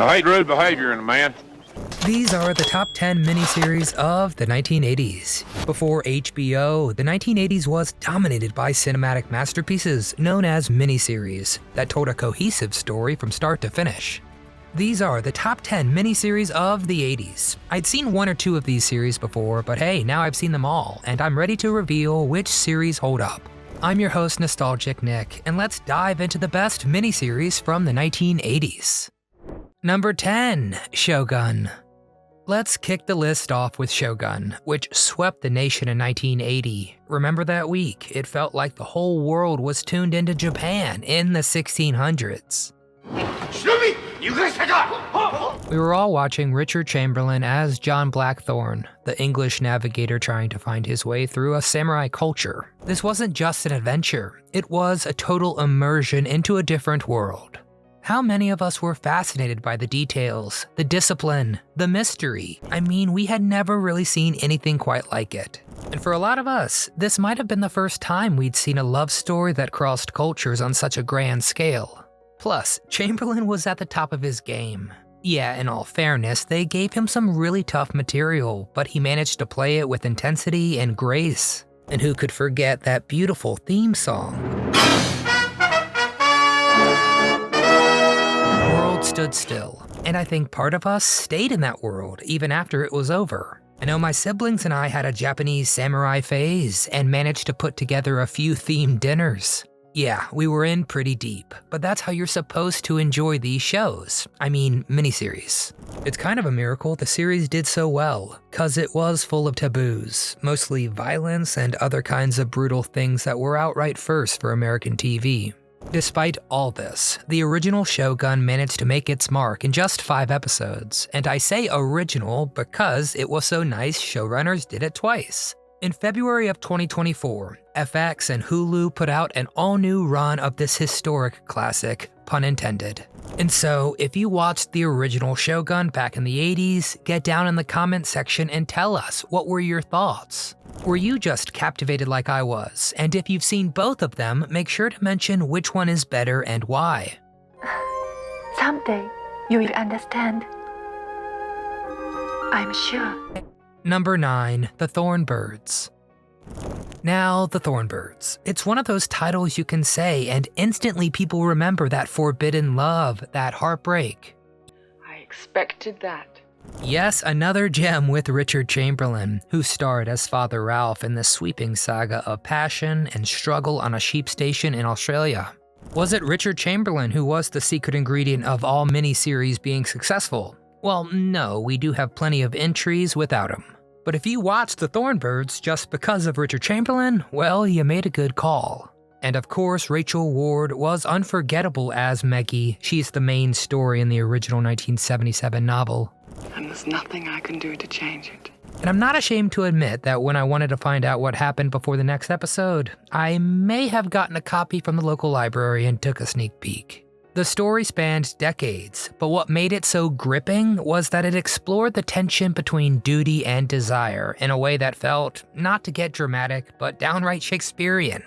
I hate rude behavior in a man. These are the top 10 miniseries of the 1980s. Before HBO, the 1980s was dominated by cinematic masterpieces known as miniseries that told a cohesive story from start to finish. These are the top 10 miniseries of the 80s. I'd seen one or two of these series before, but hey, now I've seen them all, and I'm ready to reveal which series hold up. I'm your host, Nostalgic Nick, and let's dive into the best miniseries from the 1980s. Number 10, Shogun. Let's kick the list off with Shogun, which swept the nation in 1980. Remember that week? It felt like the whole world was tuned into Japan in the 1600s. We were all watching Richard Chamberlain as John Blackthorne, the English navigator trying to find his way through a samurai culture. This wasn't just an adventure, it was a total immersion into a different world. How many of us were fascinated by the details, the discipline, the mystery? I mean, we had never really seen anything quite like it. And for a lot of us, this might have been the first time we'd seen a love story that crossed cultures on such a grand scale. Plus, Chamberlain was at the top of his game. Yeah, in all fairness, they gave him some really tough material, but he managed to play it with intensity and grace. And who could forget that beautiful theme song? The world stood still, and I think part of us stayed in that world even after it was over. I know my siblings and I had a Japanese samurai phase and managed to put together a few themed dinners. Yeah, we were in pretty deep, but that's how you're supposed to enjoy these shows. I mean, miniseries. It's kind of a miracle the series did so well, cause it was full of taboos, mostly violence and other kinds of brutal things that were outright first for American TV. Despite all this, the original Shogun managed to make its mark in just 5 episodes, and I say original because it was so nice showrunners did it twice. In February of 2024, FX and Hulu put out an all-new run of this historic classic, pun intended. And so, if you watched the original Shogun back in the 80s, get down in the comment section and tell us what were your thoughts. Were you just captivated like I was? And if you've seen both of them, make sure to mention which one is better and why. Someday, you will understand. I'm sure. Number 9, The Thorn Birds. Now, The Thorn Birds. It's one of those titles you can say and instantly people remember that forbidden love, that heartbreak. I expected that. Yes, another gem with Richard Chamberlain, who starred as Father Ralph in the sweeping saga of passion and struggle on a sheep station in Australia. Was it Richard Chamberlain who was the secret ingredient of all miniseries being successful? Well, no, we do have plenty of entries without him. But if you watched The Thorn Birds just because of Richard Chamberlain, well, you made a good call. And of course, Rachel Ward was unforgettable as Meggie. She's the main story in the original 1977 novel. And there's nothing I can do to change it. And I'm not ashamed to admit that when I wanted to find out what happened before the next episode, I may have gotten a copy from the local library and took a sneak peek. The story spanned decades, but what made it so gripping was that it explored the tension between duty and desire in a way that felt, not to get dramatic, but downright Shakespearean.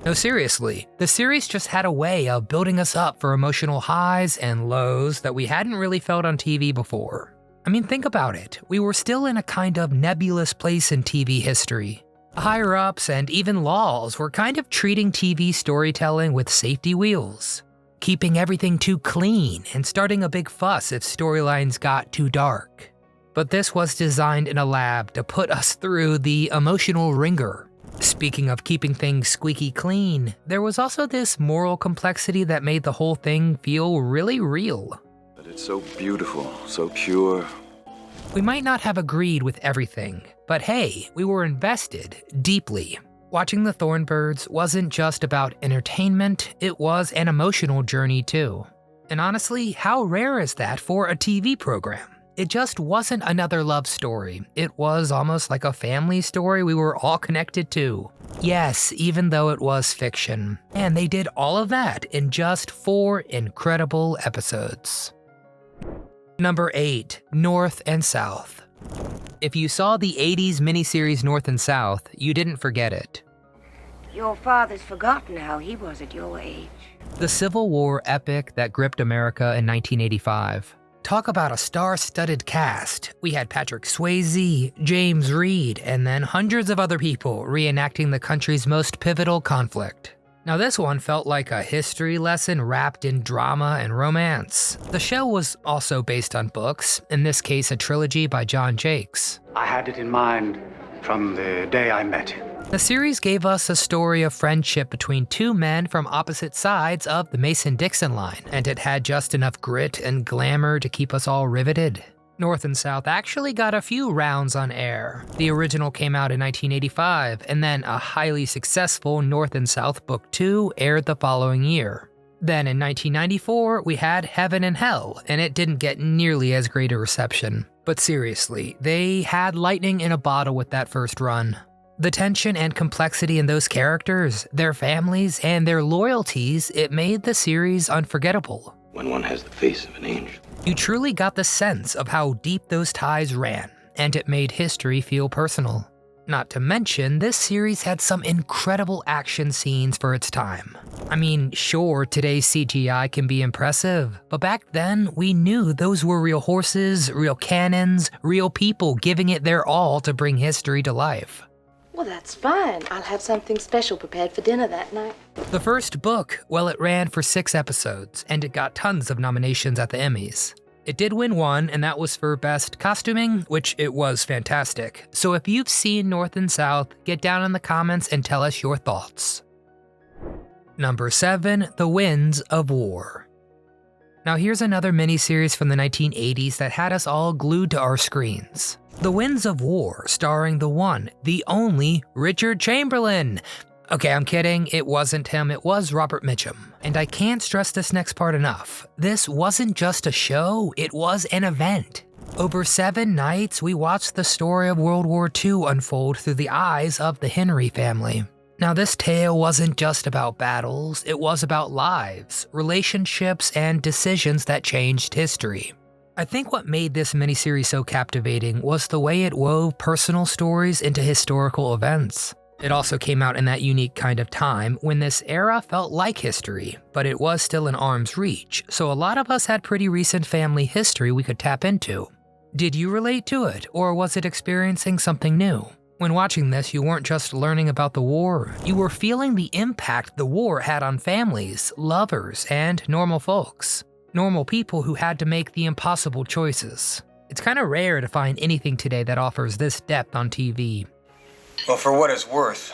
No, seriously, the series just had a way of building us up for emotional highs and lows that we hadn't really felt on TV before. I mean, think about it. We were still in a kind of nebulous place in TV history. Higher-ups and even laws were kind of treating TV storytelling with safety wheels, keeping everything too clean and starting a big fuss if storylines got too dark. But this was designed in a lab to put us through the emotional ringer. Speaking of keeping things squeaky clean, there was also this moral complexity that made the whole thing feel really real. But it's so beautiful, so pure. We might not have agreed with everything, but hey, we were invested deeply. Watching The Thorn Birds wasn't just about entertainment, it was an emotional journey too. And honestly, how rare is that for a TV program? It just wasn't another love story. It was almost like a family story we were all connected to. Yes, even though it was fiction. And they did all of that in just 4 incredible episodes. Number 8, North and South. If you saw the 80s miniseries North and South, you didn't forget it. Your father's forgotten how he was at your age. The Civil War epic that gripped America in 1985. Talk about a star-studded cast. We had Patrick Swayze, James Reed, and then hundreds of other people reenacting the country's most pivotal conflict. Now this one felt like a history lesson wrapped in drama and romance. The show was also based on books, in this case a trilogy by John Jakes. I had it in mind from the day I met him. The series gave us a story of friendship between two men from opposite sides of the Mason-Dixon line, and it had just enough grit and glamour to keep us all riveted. North and South actually got a few rounds on air. The original came out in 1985, and then a highly successful North and South Book 2 aired the following year. Then in 1994, we had Heaven and Hell, and it didn't get nearly as great a reception. But seriously, they had lightning in a bottle with that first run. The tension and complexity in those characters, their families, and their loyalties, it made the series unforgettable. When one has the face of an angel. You truly got the sense of how deep those ties ran, and it made history feel personal. Not to mention, this series had some incredible action scenes for its time. I mean, sure, today's CGI can be impressive, but back then, we knew those were real horses, real cannons, real people giving it their all to bring history to life. Well, that's fine. I'll have something special prepared for dinner that night. The first book, well, it ran for 6 episodes, and it got tons of nominations at the Emmys. It did win one, and that was for Best Costuming, which it was fantastic. So if you've seen North and South, get down in the comments and tell us your thoughts. Number 7, The Winds of War. Now here's another miniseries from the 1980s that had us all glued to our screens. The Winds of War, starring the one, the only Richard Chamberlain. Okay, I'm kidding, it wasn't him, it was Robert Mitchum. And I can't stress this next part enough. This wasn't just a show, it was an event. Over 7 nights, we watched the story of World War II unfold through the eyes of the Henry family. Now this tale wasn't just about battles, it was about lives, relationships, and decisions that changed history. I think what made this miniseries so captivating was the way it wove personal stories into historical events. It also came out in that unique kind of time when this era felt like history, but it was still in arm's reach, so a lot of us had pretty recent family history we could tap into. Did you relate to it, or was it experiencing something new? When watching this, you weren't just learning about the war, you were feeling the impact the war had on families, lovers, and normal folks. Normal people who had to make the impossible choices. It's kind of rare to find anything today that offers this depth on TV. Well, for what it's worth,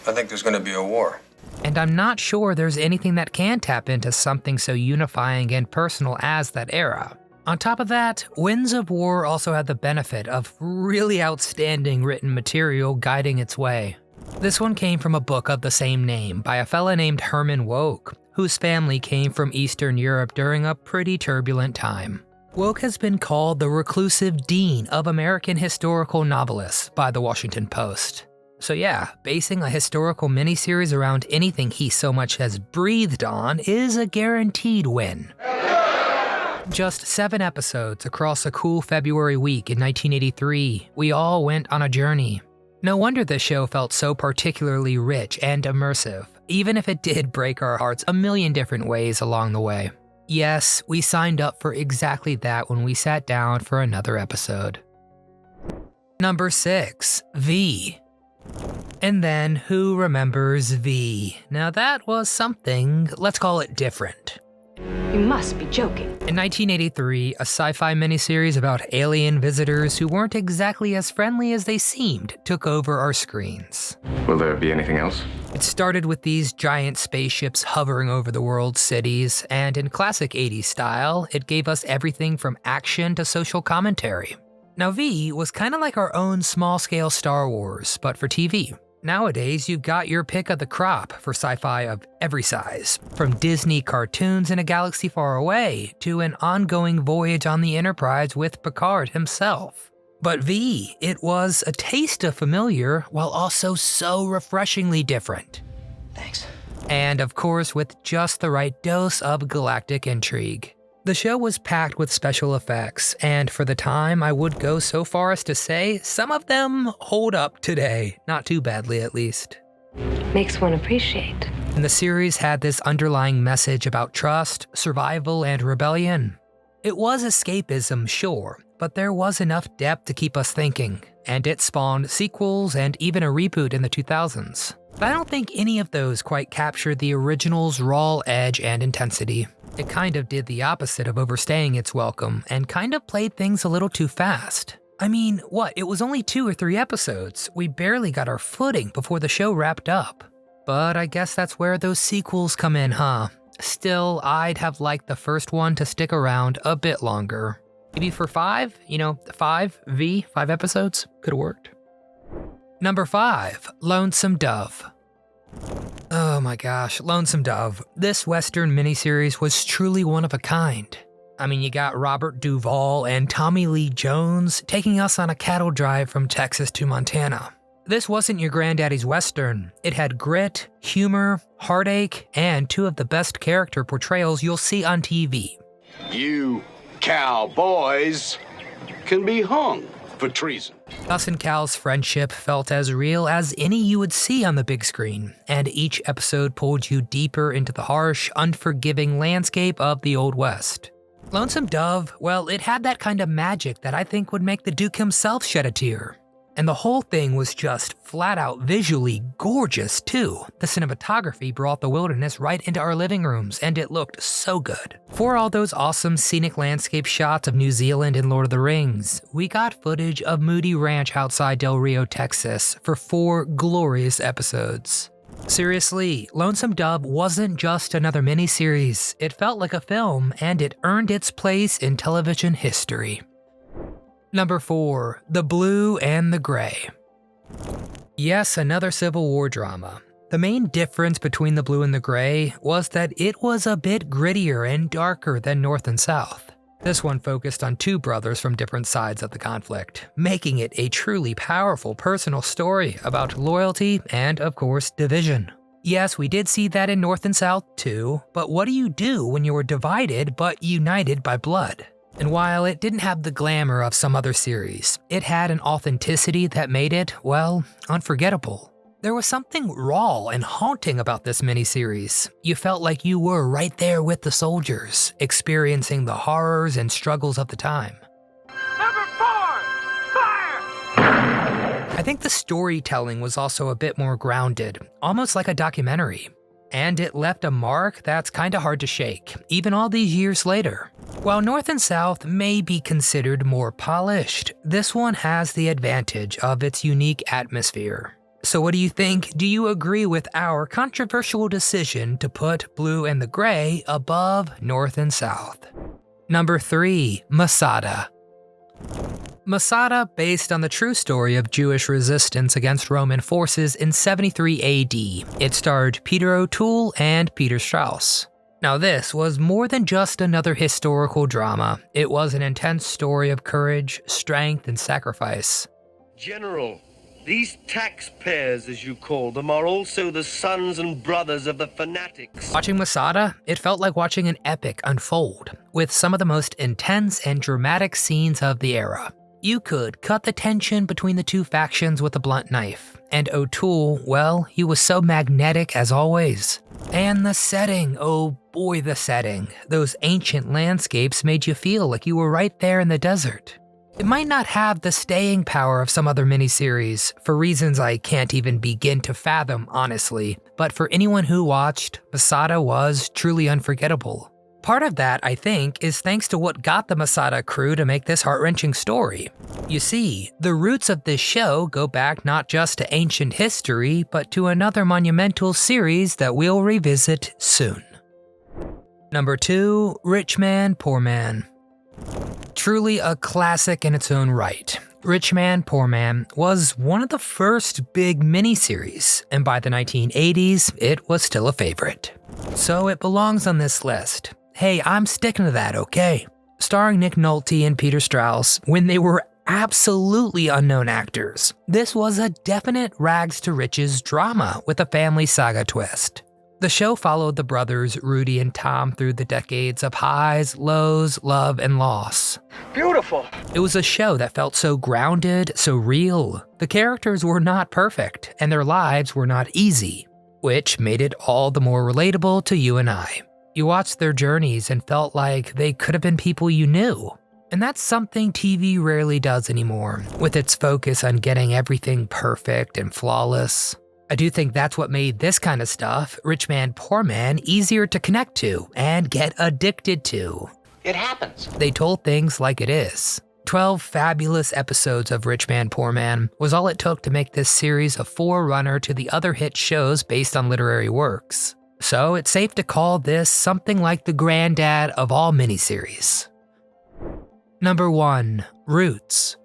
I think there's going to be a war. And I'm not sure there's anything that can tap into something so unifying and personal as that era. On top of that, Winds of War also had the benefit of really outstanding written material guiding its way. This one came from a book of the same name by a fella named Herman Wouk, whose family came from Eastern Europe during a pretty turbulent time. Wouk has been called the reclusive dean of American historical novelists by the Washington Post. So yeah, basing a historical miniseries around anything he so much as breathed on is a guaranteed win. Just 7 episodes across a cool February week in 1983, we all went on a journey. No wonder this show felt so particularly rich and immersive, even if it did break our hearts a million different ways along the way. Yes, we signed up for exactly that when we sat down for another episode. Number 6, V. And then, who remembers V? Now that was something, let's call it different. You must be joking. In 1983, a sci-fi miniseries about alien visitors who weren't exactly as friendly as they seemed took over our screens. Will there be anything else? It started with these giant spaceships hovering over the world's cities, and in classic 80s style, it gave us everything from action to social commentary. Now V was kind of like our own small-scale Star Wars, but for TV. Nowadays, you've got your pick of the crop for sci-fi of every size, from Disney cartoons in a galaxy far away to an ongoing voyage on the Enterprise with Picard himself. But V, it was a taste of familiar while also so refreshingly different. Thanks. And of course, with just the right dose of galactic intrigue. The show was packed with special effects, and for the time, I would go so far as to say some of them hold up today, not too badly at least. Makes one appreciate. And the series had this underlying message about trust, survival, and rebellion. It was escapism, sure, but there was enough depth to keep us thinking, and it spawned sequels and even a reboot in the 2000s. But I don't think any of those quite captured the original's raw edge and intensity. It kind of did the opposite of overstaying its welcome, and kind of played things a little too fast. I mean, what, it was only 2 or 3 episodes. We barely got our footing before the show wrapped up. But I guess that's where those sequels come in, huh? Still, I'd have liked the first one to stick around a bit longer. Maybe for 5, 5 episodes, could've worked. Number 5, Lonesome Dove. Oh my gosh, Lonesome Dove. This Western miniseries was truly one of a kind. I mean, you got Robert Duvall and Tommy Lee Jones taking us on a cattle drive from Texas to Montana. This wasn't your granddaddy's Western. It had grit, humor, heartache, and 2 of the best character portrayals you'll see on TV. You cowboys can be hung for treason. Gus and Cal's friendship felt as real as any you would see on the big screen, and each episode pulled you deeper into the harsh, unforgiving landscape of the Old West. Lonesome Dove, well, it had that kind of magic that I think would make the Duke himself shed a tear. And the whole thing was just flat out visually gorgeous too. The cinematography brought the wilderness right into our living rooms, and it looked so good. For all those awesome scenic landscape shots of New Zealand in Lord of the Rings, we got footage of Moody Ranch outside Del Rio, Texas for 4 glorious episodes. Seriously, Lonesome Dove wasn't just another miniseries. It felt like a film, and it earned its place in television history. Number 4, The Blue and the Gray. Yes, another Civil War drama. The main difference between The Blue and the Gray was that it was a bit grittier and darker than North and South. This one focused on 2 brothers from different sides of the conflict, making it a truly powerful personal story about loyalty and, of course, division. Yes, we did see that in North and South too, but what do you do when you are divided but united by blood? And while it didn't have the glamour of some other series, it had an authenticity that made it, well, unforgettable. There was something raw and haunting about this miniseries. You felt like you were right there with the soldiers, experiencing the horrors and struggles of the time. Number 4, fire! I think the storytelling was also a bit more grounded, almost like a documentary. And it left a mark that's kinda hard to shake, even all these years later. While North and South may be considered more polished, this one has the advantage of its unique atmosphere. So what do you think? Do you agree with our controversial decision to put Blue and the Gray above North and South? Number 3, Masada. Masada, based on the true story of Jewish resistance against Roman forces in 73 AD. It starred Peter O'Toole and Peter Strauss. Now this was more than just another historical drama. It was an intense story of courage, strength, and sacrifice. General, these taxpayers, as you call them, are also the sons and brothers of the fanatics. Watching Masada, it felt like watching an epic unfold, with some of the most intense and dramatic scenes of the era. You could cut the tension between the 2 factions with a blunt knife, and O'Toole, well, he was so magnetic as always. And the setting, oh boy the setting. Those ancient landscapes made you feel like you were right there in the desert. It might not have the staying power of some other miniseries, for reasons I can't even begin to fathom, honestly, but for anyone who watched, Masada was truly unforgettable. Part of that, I think, is thanks to what got the Masada crew to make this heart-wrenching story. You see, the roots of this show go back not just to ancient history, but to another monumental series that we'll revisit soon. Number 2, Rich Man, Poor Man. Truly a classic in its own right. Rich Man, Poor Man was one of the first big miniseries, and by the 1980s, it was still a favorite. So it belongs on this list. Hey, I'm sticking to that, okay? Starring Nick Nolte and Peter Strauss when they were absolutely unknown actors. This was a definite rags to riches drama with a family saga twist. The show followed the brothers Rudy and Tom through the decades of highs, lows, love, and loss. Beautiful. It was a show that felt so grounded, so real. The characters were not perfect, and their lives were not easy, which made it all the more relatable to you and I. You watched their journeys and felt like they could have been people you knew. And that's something TV rarely does anymore, with its focus on getting everything perfect and flawless. I do think that's what made this kind of stuff, Rich Man, Poor Man, easier to connect to and get addicted to. It happens. They told things like it is. 12 fabulous episodes of Rich Man, Poor Man was all it took to make this series a forerunner to the other hit shows based on literary works. So it's safe to call this something like the granddad of all miniseries. Number 1. Roots.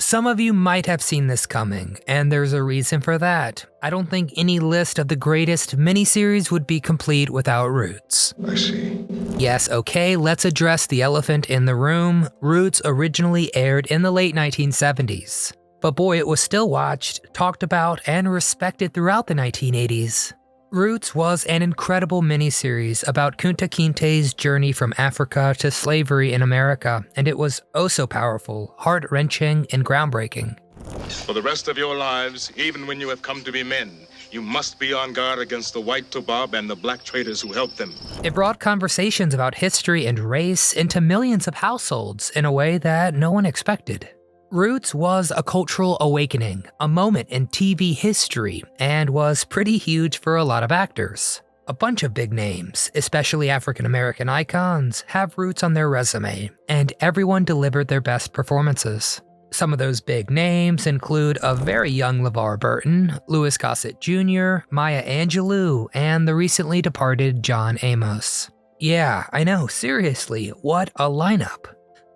Some of you might have seen this coming, and there's a reason for that. I don't think any list of the greatest miniseries would be complete without Roots. I see. Yes, okay, let's address the elephant in the room. Roots originally aired in the late 1970s. But boy, it was still watched, talked about, and respected throughout the 1980s. Roots was an incredible miniseries about Kunta Kinte's journey from Africa to slavery in America, and it was oh so powerful, heart-wrenching, and groundbreaking. For the rest of your lives, even when you have come to be men, you must be on guard against the white Toubab and the black traders who helped them. It brought conversations about history and race into millions of households in a way that no one expected. Roots was a cultural awakening, a moment in TV history, and was pretty huge for a lot of actors. A bunch of big names, especially African-American icons, have Roots on their resume, and everyone delivered their best performances. Some of those big names include a very young LeVar Burton, Louis Gossett Jr., Maya Angelou, and the recently departed John Amos. Yeah, I know, seriously, what a lineup.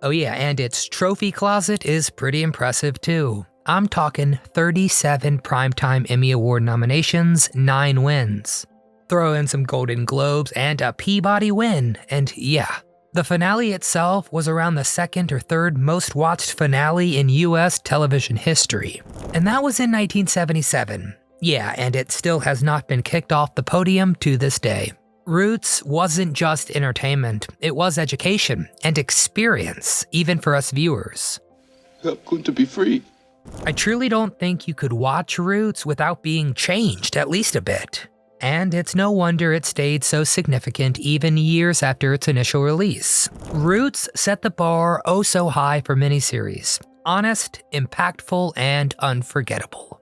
Oh yeah, and its trophy closet is pretty impressive too. I'm talking 37 Primetime Emmy Award nominations, 9 wins. Throw in some Golden Globes and a Peabody win, and yeah. The finale itself was around the second or third most watched finale in US television history. And that was in 1977. Yeah, and it still has not been kicked off the podium to this day. Roots wasn't just entertainment, it was education and experience, even for us viewers. I'm going to be free. I truly don't think you could watch Roots without being changed at least a bit. And it's no wonder it stayed so significant even years after its initial release. Roots set the bar oh so high for miniseries. Honest, impactful, and unforgettable.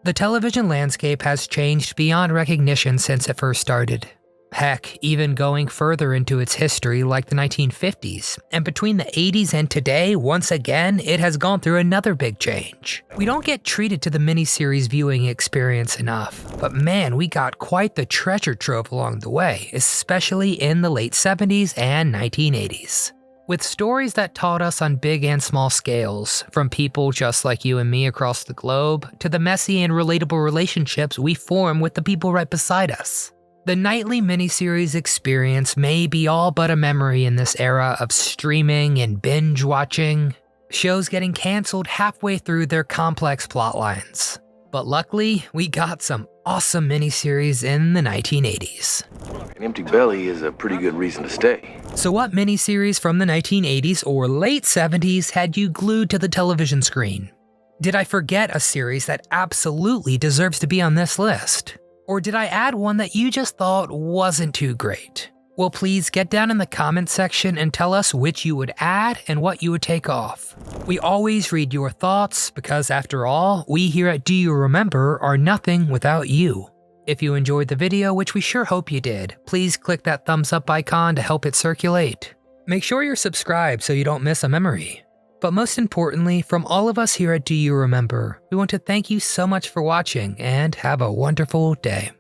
The television landscape has changed beyond recognition since it first started. Heck, even going further into its history like the 1950s. And between the 80s and today, once again, it has gone through another big change. We don't get treated to the miniseries viewing experience enough, but man, we got quite the treasure trove along the way, especially in the late 70s and 1980s. With stories that taught us on big and small scales, from people just like you and me across the globe, to the messy and relatable relationships we form with the people right beside us. The nightly miniseries experience may be all but a memory in this era of streaming and binge watching, shows getting canceled halfway through their complex plotlines. But luckily, we got some awesome miniseries in the 1980s. An empty belly is a pretty good reason to stay. So what miniseries from the 1980s or late 70s had you glued to the television screen? Did I forget a series that absolutely deserves to be on this list? Or did I add one that you just thought wasn't too great? Well, please get down in the comments section and tell us which you would add and what you would take off. We always read your thoughts because after all, we here at Do You Remember are nothing without you. If you enjoyed the video, which we sure hope you did, please click that thumbs up icon to help it circulate. Make sure you're subscribed so you don't miss a memory. But most importantly, from all of us here at Do You Remember, we want to thank you so much for watching and have a wonderful day.